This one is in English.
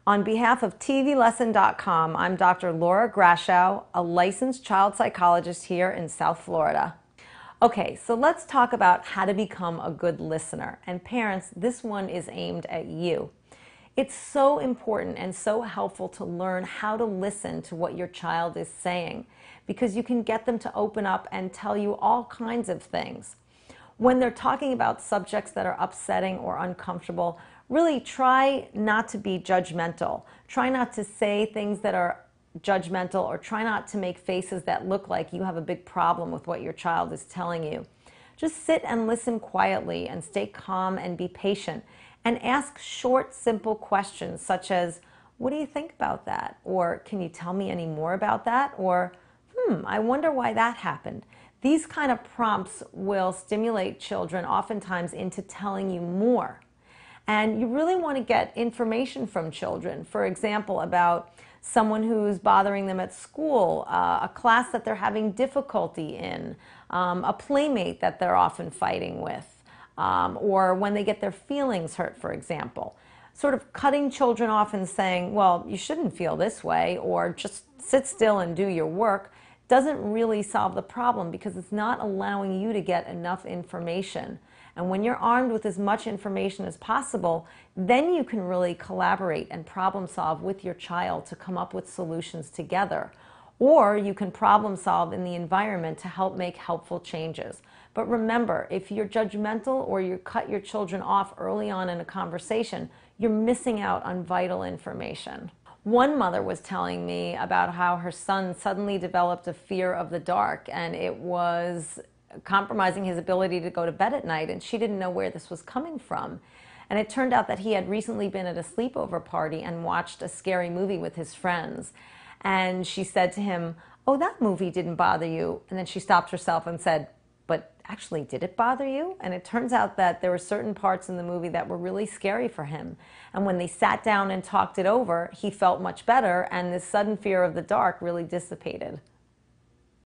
On behalf of TVLesson.com, I'm Dr. Laura Grashow, a licensed child psychologist here in South Florida. Okay, so let's talk about how to become a good listener. And parents, this one is aimed at you. It's so important and so helpful to learn how to listen to what your child is saying, because you can get them to open up and tell you all kinds of things. When they're talking about subjects that are upsetting or uncomfortable, really try not to be judgmental. Try not to say things that are judgmental, or try not to make faces that look like you have a big problem with what your child is telling you. Just sit and listen quietly and stay calm and be patient, and ask short, simple questions such as, what do you think about that? Or can you tell me any more about that? Or, I wonder why that happened. These kind of prompts will stimulate children oftentimes into telling you more. And you really want to get information from children, for example, about someone who's bothering them at school, a class that they're having difficulty in, a playmate that they're often fighting with, or when they get their feelings hurt, for example. Sort of cutting children off and saying, well, you shouldn't feel this way, or just sit still and do your work, doesn't really solve the problem, because it's not allowing you to get enough information. And when you're armed with as much information as possible, then you can really collaborate and problem solve with your child to come up with solutions together. Or you can problem solve in the environment to help make helpful changes. But remember, if you're judgmental or you cut your children off early on in a conversation, you're missing out on vital information. One mother was telling me about how her son suddenly developed a fear of the dark, and it was compromising his ability to go to bed at night, and she didn't know where this was coming from. And it turned out that he had recently been at a sleepover party and watched a scary movie with his friends. And she said to him, "Oh, that movie didn't bother you." And then she stopped herself and said, "But actually, did it bother you?" And it turns out that there were certain parts in the movie that were really scary for him. And when they sat down and talked it over, he felt much better, and this sudden fear of the dark really dissipated.